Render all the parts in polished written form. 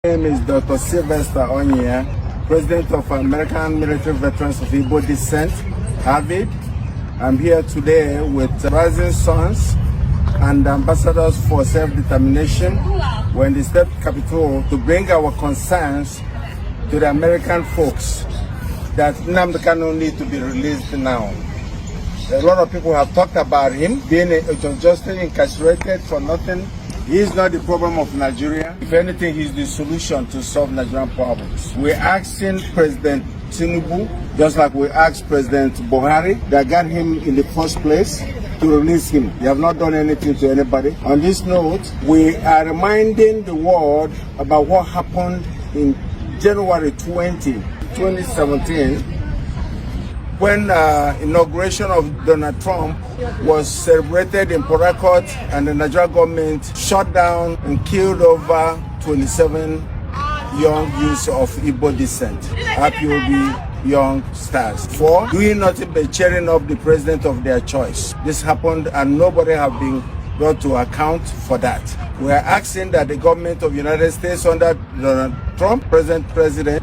My name is Dr. Sylvester Onyia, President of American Military Veterans of Igbo Descent, Harvard. I'm here today with rising sons and ambassadors for self-determination. We're in the state capital to bring our concerns to the American folks that MaziNnamdiKanu needs to be released now. A lot of people have talked about him being unjustly incarcerated for nothing. He is not the problem of Nigeria. If anything, he's the solution to solve Nigerian problems. We're asking President Tinubu, just like we asked President Buhari, that got him in the first place, to release him. They have not done anything to anybody. On this note, we are reminding the world about what happened in January 2017, when inauguration of Donald Trump was celebrated in Port Harcourt, and the Nigerian government shot down and killed over 27 young youths of Igbo descent, IPOB young stars, for doing nothing but cheering up the president of their choice. This happened and nobody have been brought to account for that. We are asking that the government of the United States under Donald Trump, president,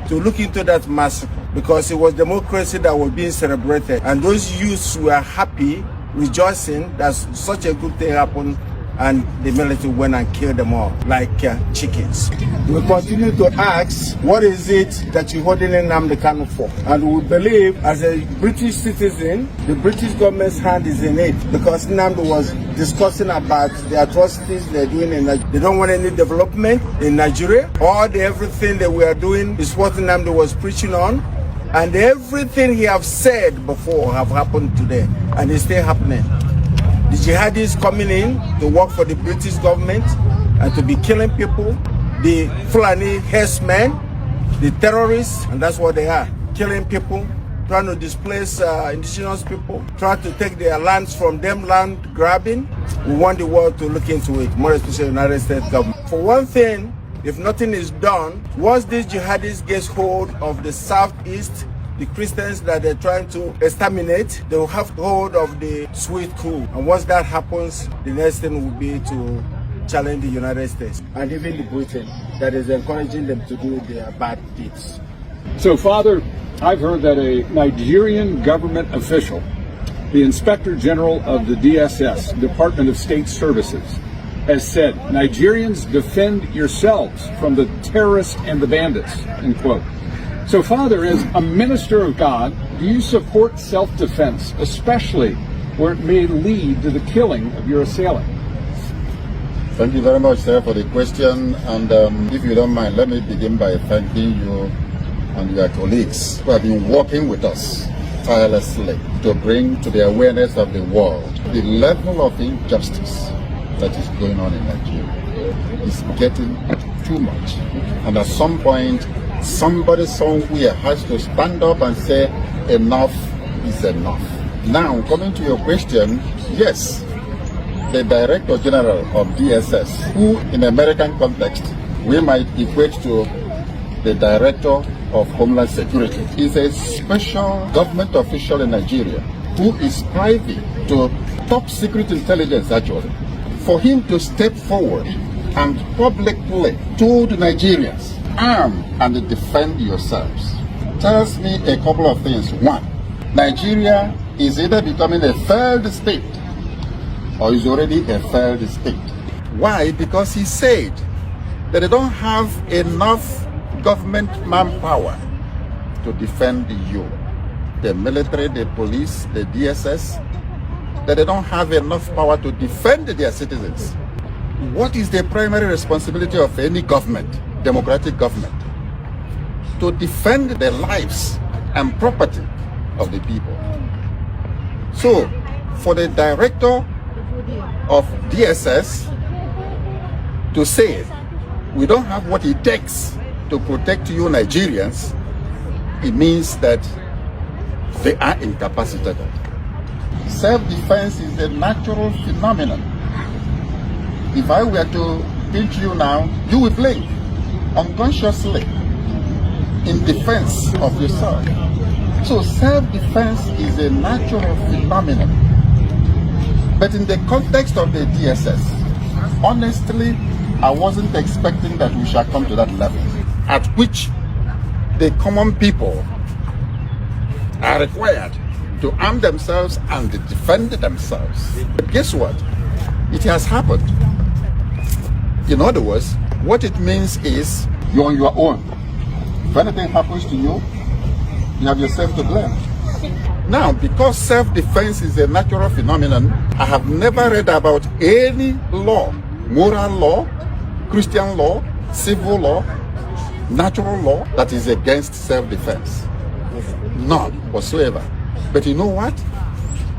to look into that massacre, because it was democracy that was being celebrated, and those youths were happy, rejoicing that such a good thing happened, and the military went and killed them all like chickens. We continue to ask, what is it that you're holding MaziNnamdiKanu for? And we believe, as a British citizen, the British government's hand is in it, because Nnamdi was discussing about the atrocities they're doing in Nigeria. They don't want any development in Nigeria. Everything that we are doing is what Nnamdi was preaching on, and everything he have said before have happened today, and it's still happening. The jihadis coming in to work for the British government and to be killing people, the Fulani herdsmen, the terrorists, and that's what they are, killing people, trying to displace indigenous people, trying to take their lands from them, land grabbing. We want the world to look into it, more especially the United States government. For one thing, if nothing is done, once these jihadis get hold of the southeast, the Christians that they're trying to exterminate, they will have hold of the sweet crew. And once that happens, the next thing will be to challenge the United States and even the Britain that is encouraging them to do their bad deeds. So, Father, I've heard that a Nigerian government official, the Inspector General of the DSS, Department of State Services, has said, Nigerians, defend yourselves from the terrorists and the bandits, end quote. So, Father, as a minister of God, do you support self-defense, especially where it may lead to the killing of your assailant? Thank you very much, sir, for the question. And if you don't mind, let me begin by thanking you and your colleagues who have been working with us tirelessly to bring to the awareness of the world the level of injustice that is going on in Nigeria. Is getting too much. And at some point, somebody somewhere has to stand up and say, enough is enough. Now, coming to your question, yes, the Director General of DSS, who in American context, we might equate to the Director of Homeland Security, is a special government official in Nigeria who is privy to top secret intelligence, actually. For him to step forward and publicly told Nigerians, arm and defend yourselves, tells me a couple of things. One, Nigeria is either becoming a failed state or is already a failed state. Why? Because he said that they don't have enough government manpower to defend you. The military, the police, the DSS, that they don't have enough power to defend their citizens. What is the primary responsibility of any government, democratic government? To defend the lives and property of the people. So, for the director of DSS to say we don't have what it takes to protect you Nigerians, it means that they are incapacitated. Self-defense is a natural phenomenon. If I were to pinch you now, you will blink unconsciously in defense of yourself. So self-defense is a natural phenomenon. But in the context of the DSS, honestly, I wasn't expecting that we shall come to that level at which the common people are required to arm themselves and defend themselves. But guess what? It has happened. In other words, what it means is you're on your own. If anything happens to you, you have yourself to blame. Now, because self-defense is a natural phenomenon, I have never read about any law, moral law, Christian law, civil law, natural law that is against self-defense. None whatsoever. But you know what?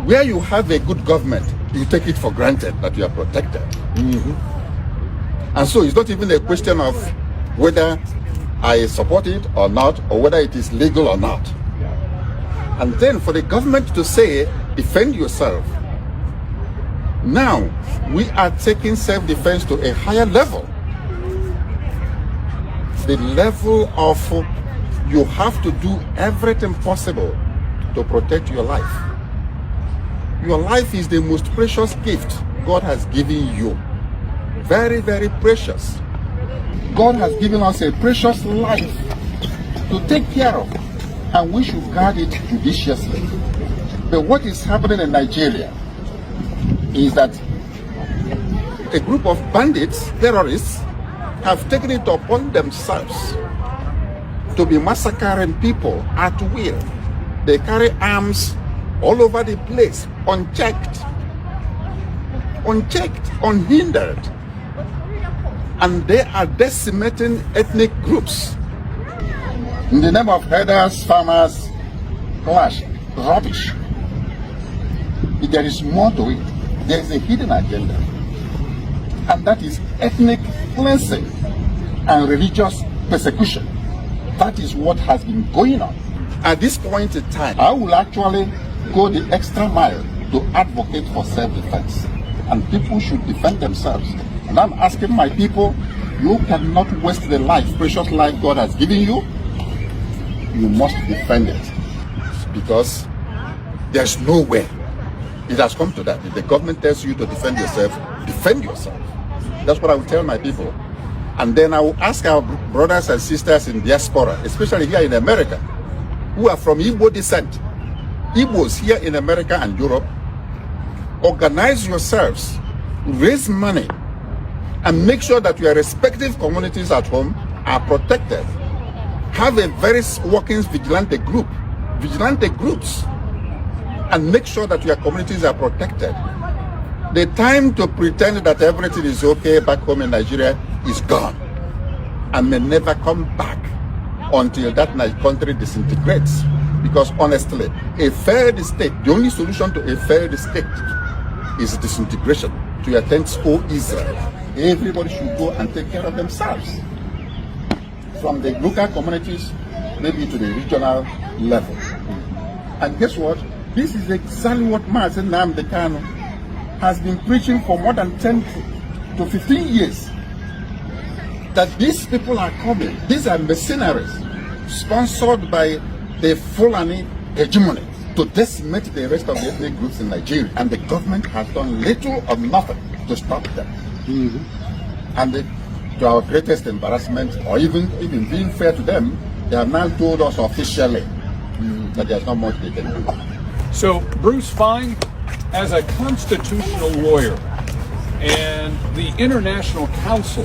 Where you have a good government, you take it for granted that you are protected. And so it's not even a question of whether I support it or not, or whether it is legal or not. And then for the government to say, defend yourself. Now, we are taking self-defense to a higher level. The level of you have to do everything possible to protect your life. Your life is the most precious gift God has given you. Very, very precious. God has given us a precious life to take care of, and we should guard it judiciously. But what is happening in Nigeria is that a group of bandits, terrorists, have taken it upon themselves to be massacring people at will. They carry arms all over the place, unchecked, unhindered. And they are decimating ethnic groups. In the name of herders, farmers, clash, rubbish. If there is more to it, there is a hidden agenda. And that is ethnic cleansing and religious persecution. That is what has been going on. At this point in time, I will actually go the extra mile to advocate for self-defense. And people should defend themselves. And I'm asking my people, you cannot waste the life, precious life God has given you. You must defend it. Because there's no way. It has come to that. If the government tells you to defend yourself, defend yourself. That's what I will tell my people. And then I will ask our brothers and sisters in diaspora, especially here in America, who are from Igbo descent. Igbos here in America and Europe, organize yourselves, raise money, and make sure that your respective communities at home are protected. Have a very working vigilante groups, and make sure that your communities are protected. The time to pretend that everything is okay back home in Nigeria is gone, and may never come back until that country disintegrates. Because honestly, a failed state, the only solution to a failed state is disintegration. To your tents, O Israel. Everybody should go and take care of themselves. From the local communities, maybe to the regional level. And guess what? This is exactly what MaziNnamdiKanu has been preaching for more than 10 to 15 years. That these people are coming. These are mercenaries sponsored by the Fulani hegemony to decimate the rest of the ethnic groups in Nigeria. And the government has done little or nothing to stop them. And to our greatest embarrassment, or even being fair to them, they have now told us officially that there's not much they can do. So, Bruce Fine, as a constitutional lawyer and the International Council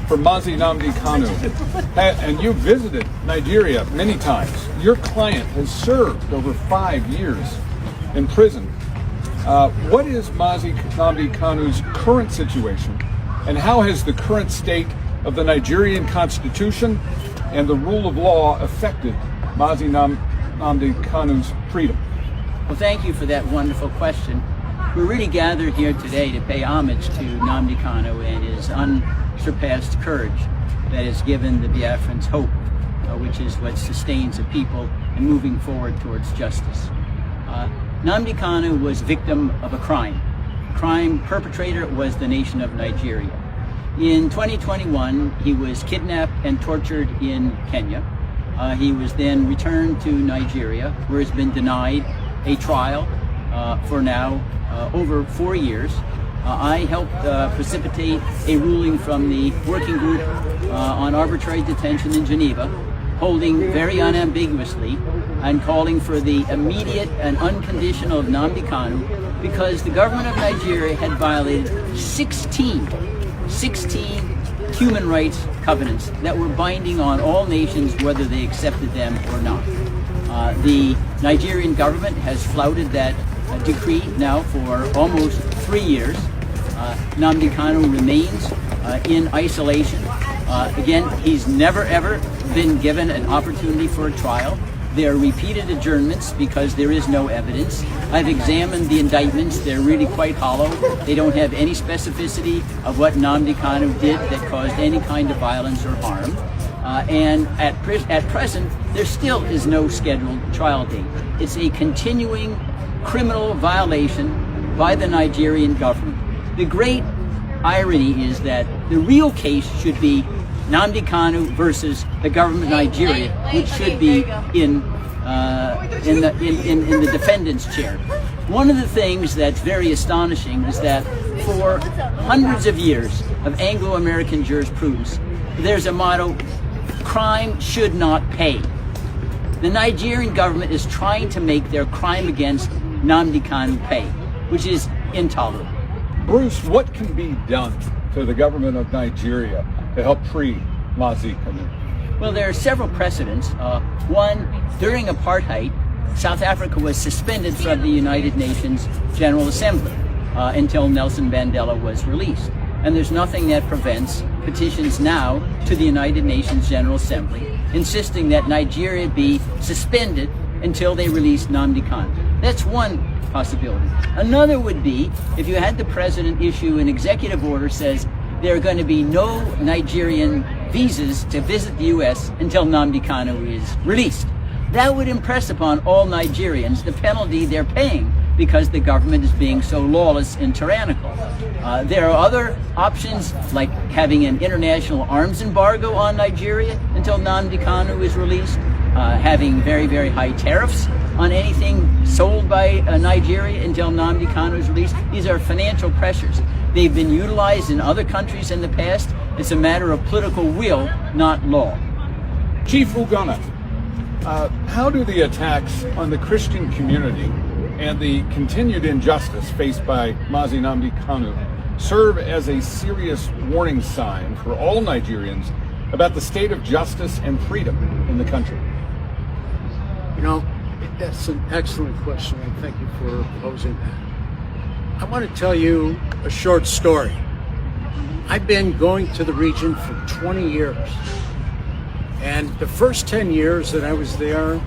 for MaziNnamdiKanu, and you visited Nigeria many times. Your client has served over 5 years in prison. What is MaziNnamdiKanu's current situation, and how has the current state of the Nigerian Constitution and the rule of law affected MaziNnamdiKanu's freedom? Well, thank you for that wonderful question. We're really gathered here today to pay homage to Nnamdi and his unsurpassed courage that has given the Biafrans hope, which is what sustains a people and moving forward towards justice. Nnamdi Kanu was victim of a crime. The crime perpetrator was the nation of Nigeria. In 2021, he was kidnapped and tortured in Kenya. He was then returned to Nigeria, where he's been denied a trial for now over 4 years. I helped precipitate a ruling from the working group on arbitrary detention in Geneva, holding very unambiguously and calling for the immediate and unconditional MaziNnamdiKanu because the government of Nigeria had violated 16 human rights covenants that were binding on all nations whether they accepted them or not. The Nigerian government has flouted that decree now for almost 3 years. MaziNnamdiKanu remains in isolation. Again, he's never ever been given an opportunity for a trial. There are repeated adjournments because there is no evidence. I've examined the indictments. They're really quite hollow. They don't have any specificity of what MaziNnamdiKanu did that caused any kind of violence or harm. And at present, there still is no scheduled trial date. It's a continuing criminal violation by the Nigerian government. The great irony is that the real case should be MaziNnamdiKanu versus the government of Nigeria, which should be in the defendant's chair. One of the things that's very astonishing is that for hundreds of years of Anglo-American jurisprudence, there's a motto: crime should not pay. The Nigerian government is trying to make their crime against MaziNnamdiKanu pay, which is intolerable. Bruce, what can be done to the government of Nigeria to help free MaziNnamdiKanu? Well, there are several precedents. One, during apartheid, South Africa was suspended from the United Nations General Assembly until Nelson Mandela was released. And there's nothing that prevents petitions now to the United Nations General Assembly insisting that Nigeria be suspended until they release MaziNnamdiKanu. That's one possibility. Another would be if you had the president issue an executive order says there are going to be no Nigerian visas to visit the U.S. until MaziNnamdiKanu is released. That would impress upon all Nigerians the penalty they're paying because the government is being so lawless and tyrannical. There are other options like having an international arms embargo on Nigeria until MaziNnamdiKanu is released, having very, very high tariffs on anything sold by Nigeria until MaziNnamdiKanu is released. These are financial pressures. They've been utilized in other countries in the past. It's a matter of political will, not law. Chief Ugonna, how do the attacks on the Christian community and the continued injustice faced by MaziNnamdiKanu serve as a serious warning sign for all Nigerians about the state of justice and freedom in the country? You know, that's an excellent question, and thank you for posing that. I want to tell you a short story. I've been going to the region for 20 years, and the first 10 years that I was there,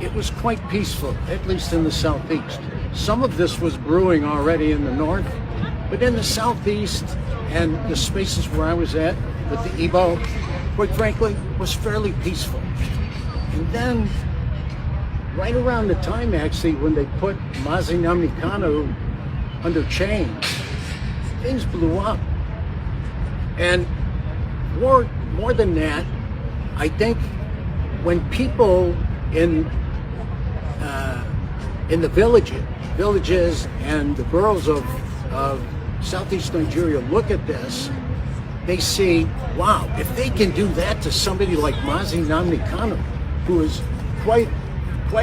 it was quite peaceful, at least in the southeast. Some of this was brewing already in the north, but in the southeast and the spaces where I was at with the Igbo, quite frankly, was fairly peaceful. And then, right around the time actually when they put MaziNnamdiKanu under chains, things blew up. And more than that, I think when people in the villages and the boroughs of Southeast Nigeria look at this, they see, wow, if they can do that to somebody like MaziNnamdiKanu, who is quite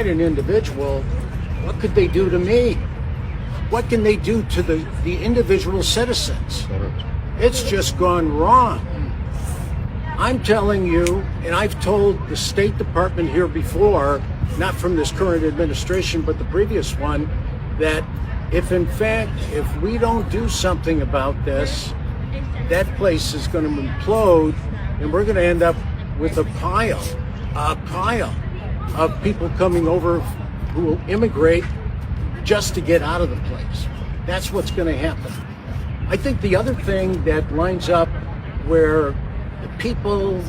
an individual, what could they do to me? What can they do to the individual citizens? It's just gone wrong. I'm telling you, and I've told the State Department here before, not from this current administration, but the previous one, that if in fact, if we don't do something about this, that place is going to implode, and we're going to end up with a pile of people coming over who will immigrate just to get out of the place. That's what's going to happen. I think the other thing that lines up where the people,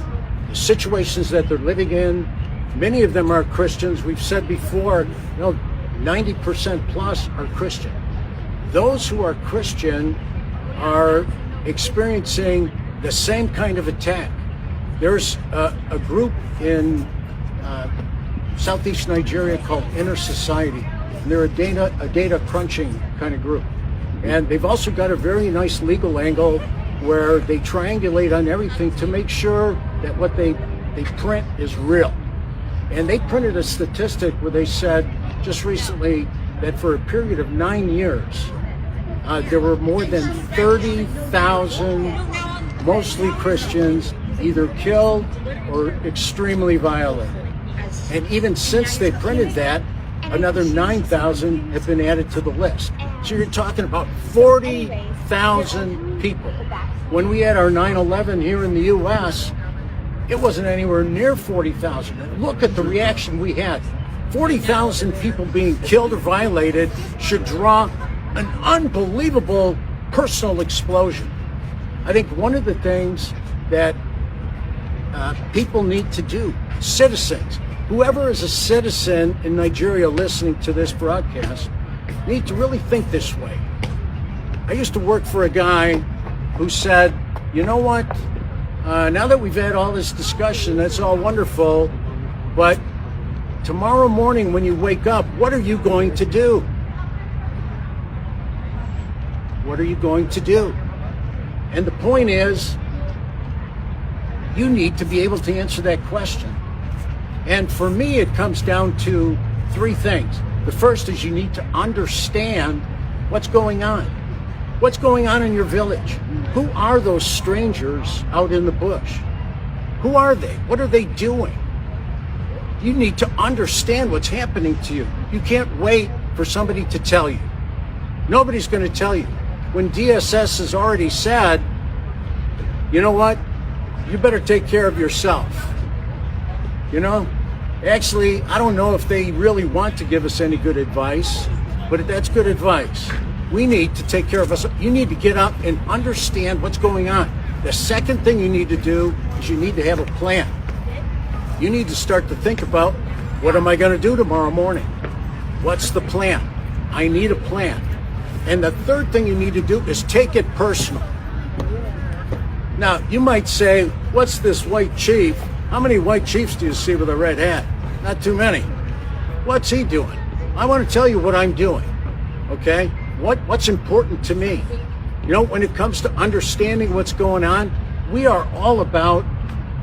the situations that they're living in, many of them are Christians. We've said before, 90% plus are Christian. Those who are Christian are experiencing the same kind of attack. There's a group in Southeast Nigeria called Inner Society. And they're a data crunching kind of group. And they've also got a very nice legal angle where they triangulate on everything to make sure that what they print is real. And they printed a statistic where they said just recently that for a period of 9 years, there were more than 30,000, mostly Christians, either killed or extremely violated. And even since they printed that, another 9,000 have been added to the list. So you're talking about 40,000 people. When we had our 9/11 here in the U.S., it wasn't anywhere near 40,000. And look at the reaction we had. 40,000 people being killed or violated should draw an unbelievable personal explosion. I think one of the things that people need to do, citizens, whoever is a citizen in Nigeria listening to this broadcast, need to really think this way. I used to work for a guy who said, you know what, now that we've had all this discussion, that's all wonderful, but tomorrow morning when you wake up, what are you going to do? What are you going to do? And the point is, you need to be able to answer that question. And for me, it comes down to three things. The first is you need to understand what's going on. What's going on in your village? Who are those strangers out in the bush? Who are they? What are they doing? You need to understand what's happening to you. You can't wait for somebody to tell you. Nobody's going to tell you. When DSS has already said, you know what? You better take care of yourself. You know, actually, I don't know if they really want to give us any good advice, but that's good advice. We need to take care of us. You need to get up and understand what's going on. The second thing you need to do is you need to have a plan. You need to start to think about, what am I going to do tomorrow morning? What's the plan? I need a plan. And the third thing you need to do is take it personal. Now, you might say, what's this white chief? How many white chiefs do you see with a red hat? Not too many. What's he doing? I want to tell you what I'm doing, okay? What's important to me? You know, when it comes to understanding what's going on, we are all about,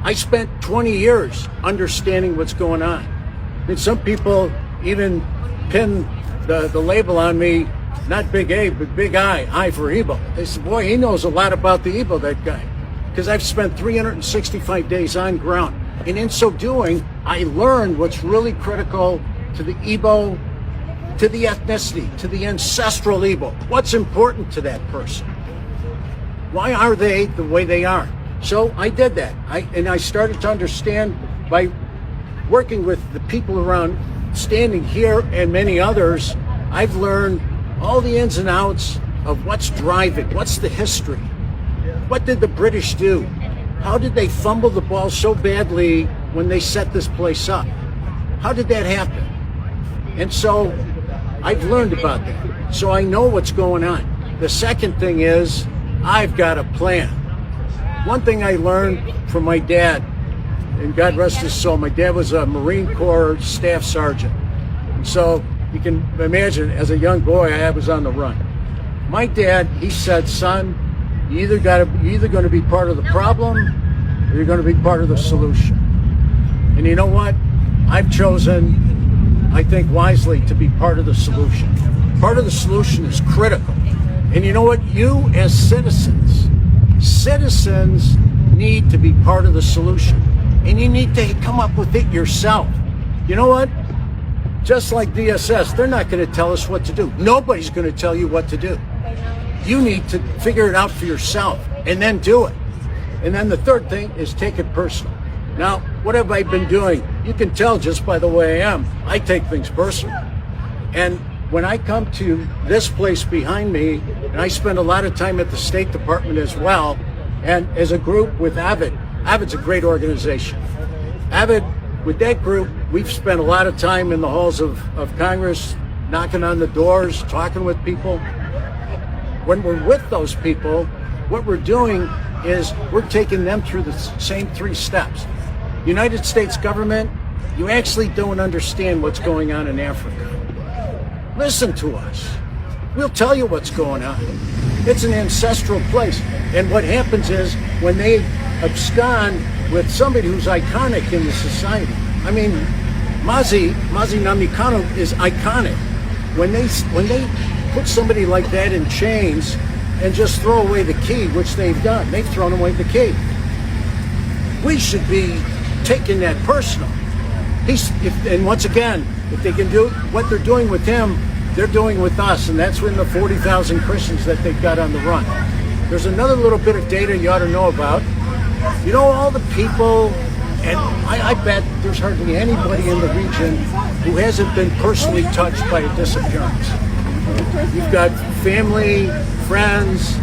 I spent 20 years understanding what's going on. And some people even pin the label on me, not Big A, but Big I for Igbo. They said, boy, he knows a lot about the Igbo, that guy. Because I've spent 365 days on ground. And in so doing, I learned what's really critical to the Igbo, to the ethnicity, to the ancestral Igbo. What's important to that person? Why are they the way they are? So I did that. I started to understand by working with the people around, standing here and many others. I've learned all the ins and outs of what's driving, what's the history. What did the British do? How did they fumble the ball so badly when they set this place up? How did that happen? And so I've learned about that. So I know what's going on. The second thing is I've got a plan. One thing I learned from my dad, and God rest his soul, my dad was a Marine Corps staff sergeant. And so you can imagine, as a young boy, I was on the run. My dad, he said, son, you're either going to be part of the problem or you're going to be part of the solution. And you know what? I've chosen, I think wisely, to be part of the solution. Part of the solution is critical. And you know what? You as citizens need to be part of the solution. And you need to come up with it yourself. You know what? Just like DSS, they're not going to tell us what to do. Nobody's going to tell you what to do. You need to figure it out for yourself and then do it. And then the third thing is take it personal. Now, what have I been doing? You can tell just by the way I am. I take things personal. And when I come to this place behind me, and I spend a lot of time at the State Department as well, and as a group with AVID, AVID's a great organization. AVID, with that group, we've spent a lot of time in the halls of Congress, knocking on the doors, talking with people. When we're with those people, what we're doing is we're taking them through the same 3 steps. United States government, you actually don't understand what's going on in Africa. Listen to us. we'll tell you what's going on. It's an ancestral place. And what happens is when they abscond with somebody who's iconic in the society. I mean, MaziNnamdiKanu is iconic. When they put somebody like that in chains and just throw away the key, which they've done, they've thrown away the key. We should be taking that personal. And once again, if they can do what they're doing with him, they're doing with us, and that's when the 40,000 Christians that they've got on the run. There's another little bit of data you ought to know about. You know, all the people, and I bet there's hardly anybody in the region who hasn't been personally touched by a disappearance. You've got family, friends,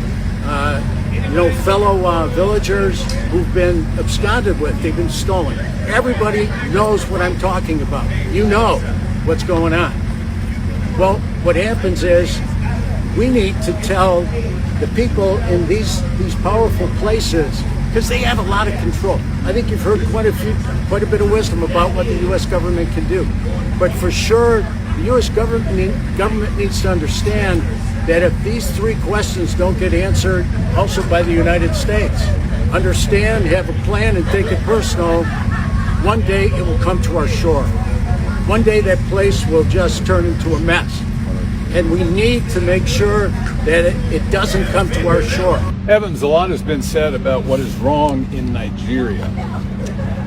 fellow villagers who've been absconded with, they've been stolen. Everybody knows what I'm talking about. You know what's going on. Well, what happens is we need to tell the people in these powerful places, because they have a lot of control. I think you've heard quite a bit of wisdom about what the U.S. government can do. But for sure, the U.S. government needs to understand that if these three questions don't get answered also by the United States, understand, have a plan, and take it personal, one day it will come to our shore. One day that place will just turn into a mess. And we need to make sure that it doesn't come to our shore. Evans, a lot has been said about what is wrong in Nigeria,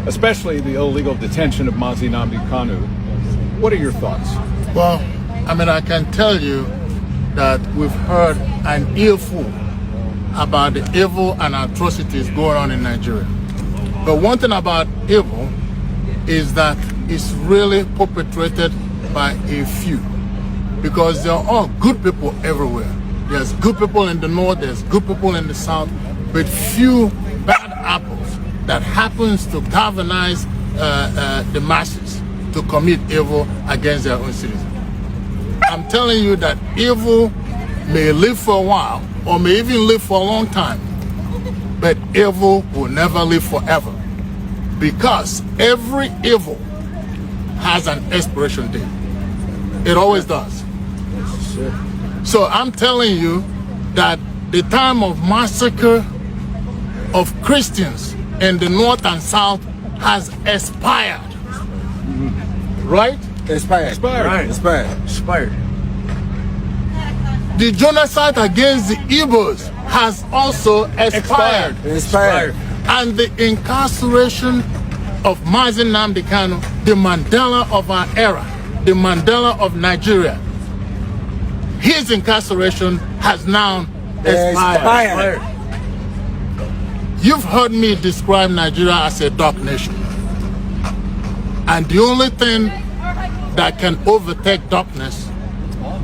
especially the illegal detention of MaziNnamdiKanu. What are your thoughts? Well, I mean, I can tell you that we've heard an earful about the evil and atrocities going on in Nigeria. But one thing about evil is that it's really perpetrated by a few, because there are all good people everywhere. There's good people in the north, there's good people in the south, but few bad apples that happens to galvanize the masses to commit evil against their own citizens. I'm telling you that evil may live for a while or may even live for a long time, but evil will never live forever, because every evil has an expiration date. It always does. So I'm telling you that the time of massacre of Christians in the north and south has expired. Right? Expired. Right. Expired. The genocide against the Igbos has also expired. Expired. And the incarceration of MaziNnamdiKanu, the Mandela of our era, the Mandela of Nigeria, his incarceration has now expired. You've heard me describe Nigeria as a dark nation. And the only thing that can overtake darkness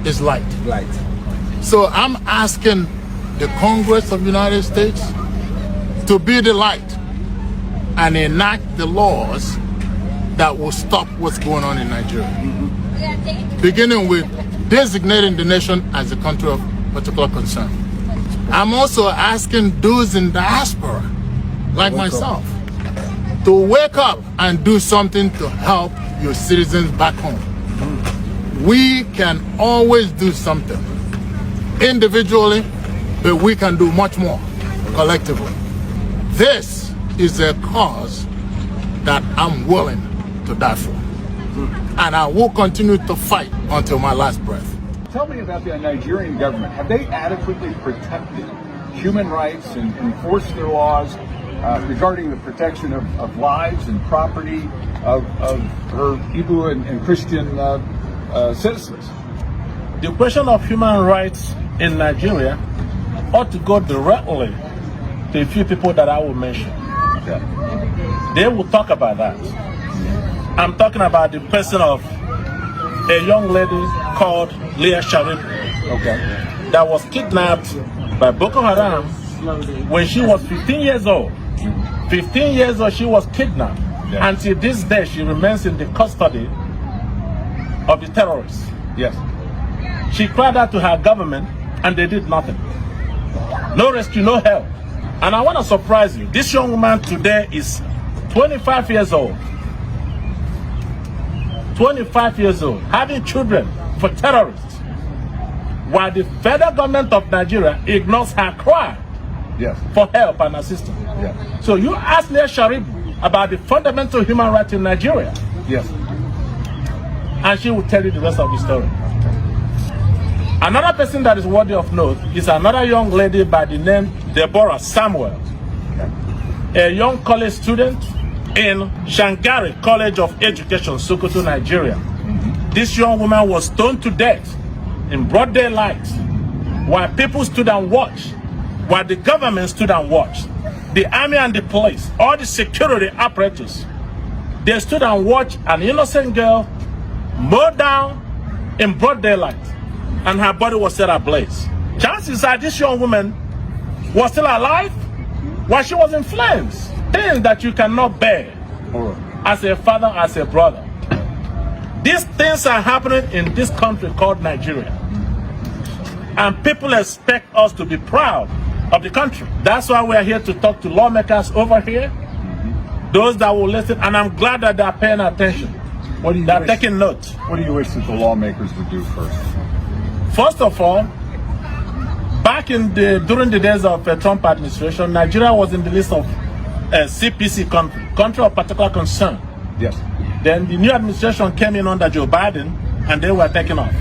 is light. Light. So I'm asking the Congress of the United States to be the light and enact the laws that will stop what's going on in Nigeria. Beginning with designating the nation as a country of particular concern. I'm also asking those in diaspora, like myself, to wake up and do something to help your citizens back home. We can always do something individually, but we can do much more collectively. This is a cause that I'm willing to die for. And I will continue to fight until my last breath. Tell me about the Nigerian government. Have they adequately protected human rights and enforced their laws regarding the protection of lives and property of her Igbo and Christian citizens? The question of human rights in Nigeria ought to go directly to a few people that I will mention. Yeah. They will talk about that. I'm talking about the person of a young lady called Leah Sharif, that was kidnapped by Boko Haram when she was 15 years old. 15 years old, she was kidnapped. Yeah. Until this day, she remains in the custody of the terrorists. Yes. She cried out to her government, and they did nothing. No rescue, no help. And I want to surprise you. This young woman today is 25 years old. 25 years old, having children for terrorists. while the federal government of Nigeria ignores her cry for help and assistance. So you ask Leah Sharif about the fundamental human rights in Nigeria, and she will tell you the rest of the story. Another person that is worthy of note is another young lady by the name Deborah Samuel, a young college student in Shangari College of Education, Sokoto, Nigeria. This young woman was stoned to death in broad daylight while people stood and watched, while the government stood and watched. The army and the police, all the security apparatus, they stood and watched an innocent girl mowed down in broad daylight, and her body was set ablaze. Chances are this young woman was still alive while she was in flames. Things that you cannot bear as a father, as a brother. These things are happening in this country called Nigeria. And people expect us to be proud of the country. That's why we're here to talk to lawmakers over here, those that will listen, and I'm glad that they're paying attention. They're taking notes. What do you wish that the lawmakers would do first? First of all, back during the days of the Trump administration, Nigeria was in the list of CPC country of particular concern. Then the new administration came in under Joe Biden, and they were taken off.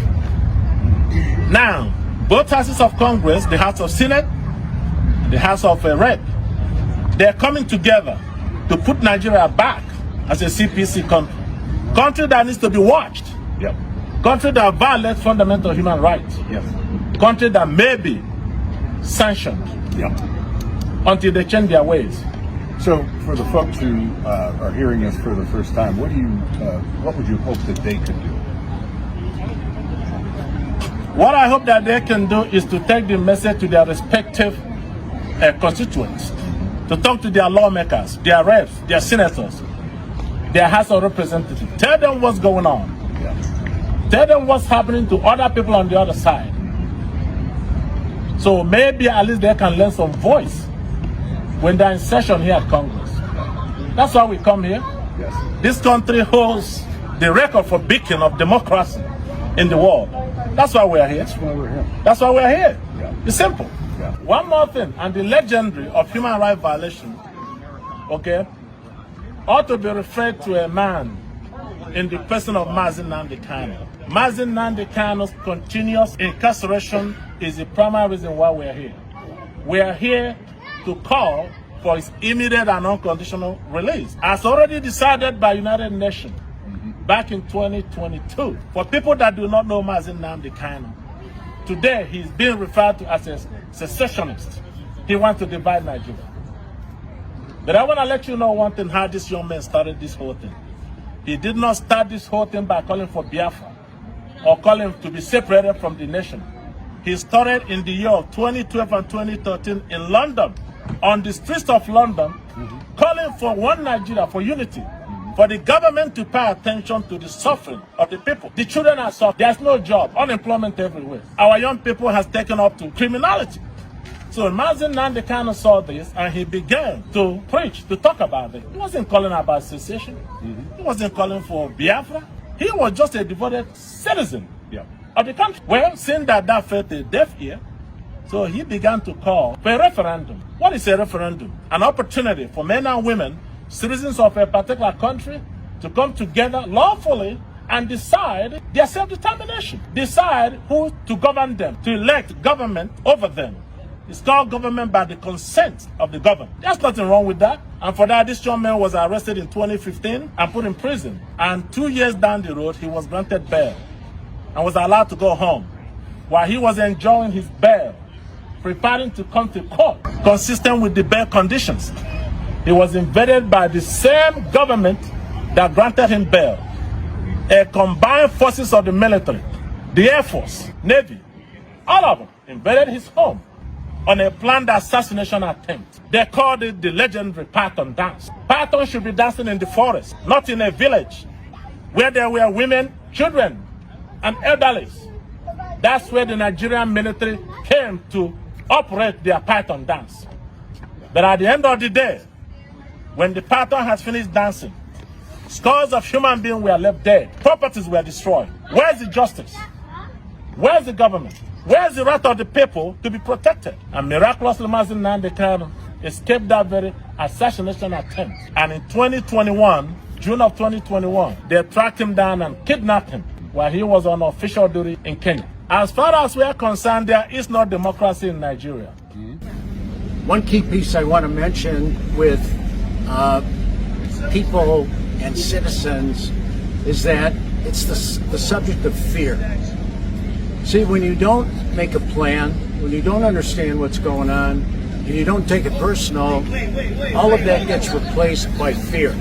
Now, both houses of Congress, the House of Senate, the House of Rep, they're coming together to put Nigeria back as a CPC country that needs to be watched, country that violates fundamental human rights, country that may be sanctioned until they change their ways. So, for the folks who are hearing this for the first time, what would you hope that they could do? What I hope that they can do is to take the message to their respective constituents, to talk to their lawmakers, their reps, their senators, their House of Representatives. Tell them what's going on. Tell them what's happening to other people on the other side. So maybe at least they can learn some voice when they're in session here at Congress. That's why we come here. This country holds the record for beacon of democracy in the world. That's why we're here. That's why we're here. It's simple. One more thing, and the legendary of human rights violation, ought to be referred to a man in the person of MaziNnamdiKanu. MaziNnamdiKanu's continuous incarceration is the primary reason why we're here. We are here to call for his immediate and unconditional release, as already decided by United Nations back in 2022. For people that do not know MaziNnamdiKanu, today he's being referred to as a secessionist. He wants to divide Nigeria. But I want to let you know one thing, how this young man started this whole thing. He did not start this whole thing by calling for Biafra or calling to be separated from the nation. He started in the year of 2012 and 2013 in London, on the streets of London, calling for one Nigeria, for unity, for the government to pay attention to the suffering of the people. The children are suffering. There's no job, unemployment everywhere. Our young people has taken up to criminality. So MaziNnamdiKanu saw this and he began to preach, to talk about it. He wasn't calling about secession. He wasn't calling for Biafra. He was just a devoted citizen of the country. Well, seeing that fell a deaf ear, so he began to call for a referendum. What is a referendum? An opportunity for men and women, citizens of a particular country, to come together lawfully and decide their self-determination. Decide who to govern them, to elect government over them. It's called government by the consent of the governed. There's nothing wrong with that. And for that, this young man was arrested in 2015 and put in prison. And 2 years down the road, he was granted bail and was allowed to go home. While he was enjoying his bail, preparing to come to court, consistent with the bail conditions, he was invaded by the same government that granted him bail. A combined forces of the military, the Air Force, Navy, all of them invaded his home on a planned assassination attempt. They called it the legendary Python dance. Python should be dancing in the forest, not in a village where there were women, children, and elderly. That's where the Nigerian military came to operate their Python dance. But at the end of the day, when the Python has finished dancing, scores of human beings were left dead. Properties were destroyed. Where's the justice? Where's the government? Where's the right of the people to be protected? And miraculously, MaziNnamdiKanu escaped that very assassination attempt. And in 2021, June of 2021, they tracked him down and kidnapped him while he was on official duty in Kenya. As far as we are concerned, there is no democracy in Nigeria. One key piece I want to mention with people and citizens is that it's the subject of fear. See, when you don't make a plan, when you don't understand what's going on, and you don't take it personal, all of that gets replaced by fear.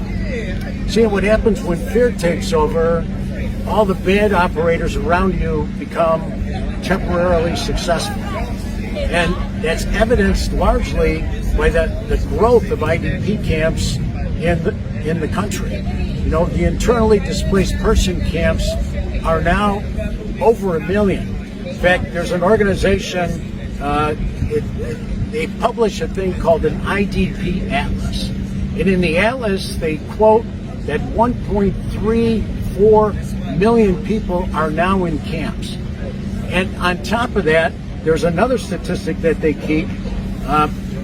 See, what happens when fear takes over, all the bad operators around you become temporarily successful. And that's evidenced largely by the growth of IDP camps in the country. You know, the internally displaced person camps are now over 1 million. In fact, there's an organization, they publish a thing called an IDP Atlas. And in the Atlas, they quote that 1.34 million people are now in camps. And on top of that, there's another statistic that they keep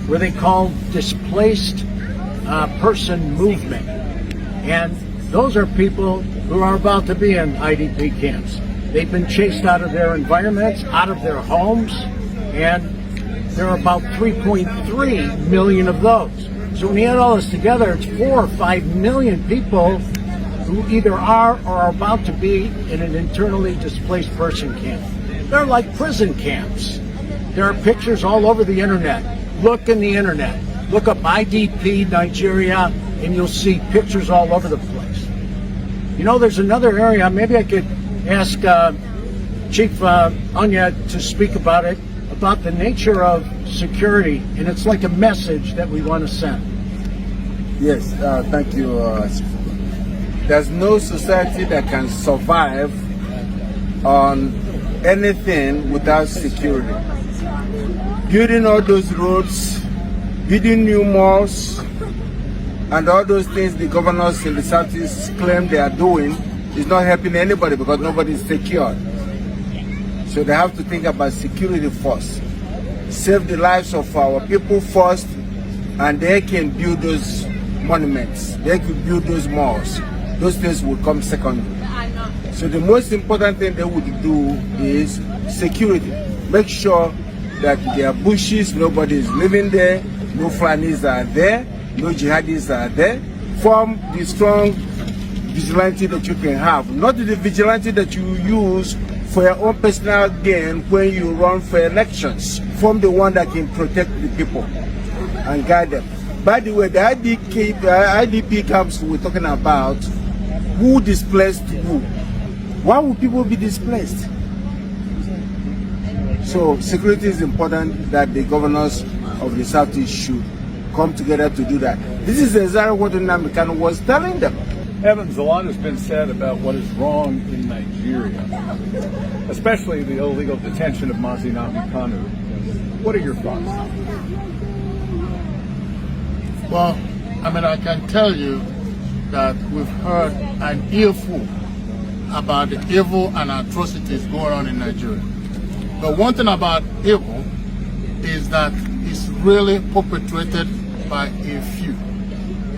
where they call displaced person movement. And those are people who are about to be in IDP camps. They've been chased out of their environments, out of their homes, and there are about 3.3 million of those. So when you add all this together, it's 4 or 5 million people who either are or are about to be in an internally displaced person camp. They're like prison camps. There are pictures all over the internet. Look in the internet. Look up IDP Nigeria, and you'll see pictures all over the place. You know, there's another area, maybe I could ask Chief Anya to speak about it, about the nature of security, and it's like a message that we want to send. Yes, thank you. There's no society that can survive on anything without security. Building all those roads, building new malls, and all those things the governors in the Southeast claim they are doing is not helping anybody because nobody is secure. So they have to think about security first. Save the lives of our people first, and they can build those monuments. They can build those malls. Those things will come secondly. So the most important thing they would do is security. Make sure that there are bushes, nobody is living there, no Fulanis are there, no jihadis are there. Form the strong vigilante that you can have, not the vigilante that you use for your own personal gain when you run for elections. Form the one that can protect the people and guide them. By the way, the IDP camps we're talking about, who displaced who? Why would people be displaced? So security is important, that the governors of the Southeast should come together to do that. This is exactly what MaziNnamdiKanu was telling them. Evans, a lot has been said about what is wrong in Nigeria, especially the illegal detention of MaziNnamdiKanu. What are your thoughts? Well, I mean, I can tell you that we've heard an earful about the evil and atrocities going on in Nigeria. But one thing about evil is that it's really perpetrated by a few,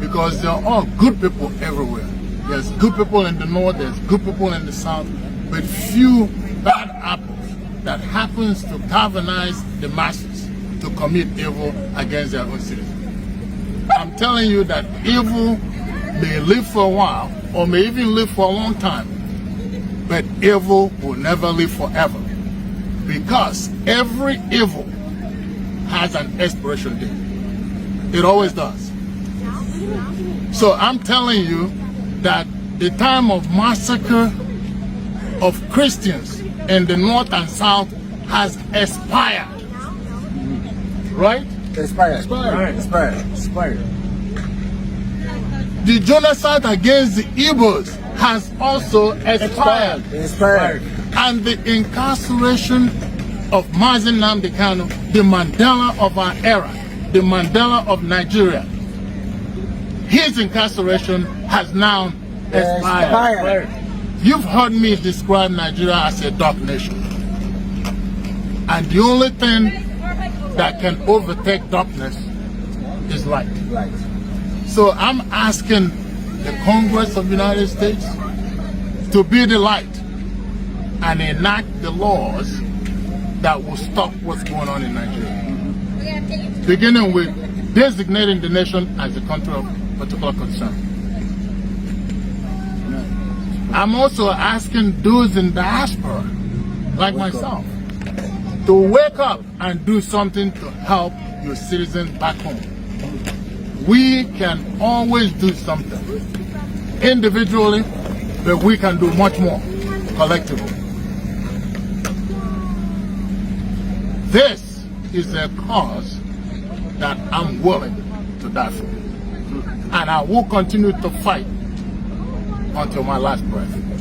because there are all good people everywhere. There's good people in the north, there's good people in the south, but few bad apples that happens to galvanize the masses to commit evil against their own citizens. I'm telling you that evil may live for a while, or may even live for a long time, but evil will never live forever, because every evil has an expiration date. It always does. So I'm telling you that the time of massacre of Christians in the north and south has expired. Right? Expired. The genocide against the Igbos has also expired. And the incarceration of MaziNnamdiKanu, the Mandela of our era, the Mandela of Nigeria, his incarceration has now expired. You've heard me describe Nigeria as a dark nation. And the only thing that can overtake darkness is light. So I'm asking the Congress of the United States to be the light and enact the laws that will stop what's going on in Nigeria. Beginning with designating the nation as a country of particular concern. I'm also asking those in diaspora, like myself, to wake up and do something to help your citizens back home. We can always do something individually, but we can do much more collectively. This is a cause that I'm willing to die for. And I will continue to fight until my last breath.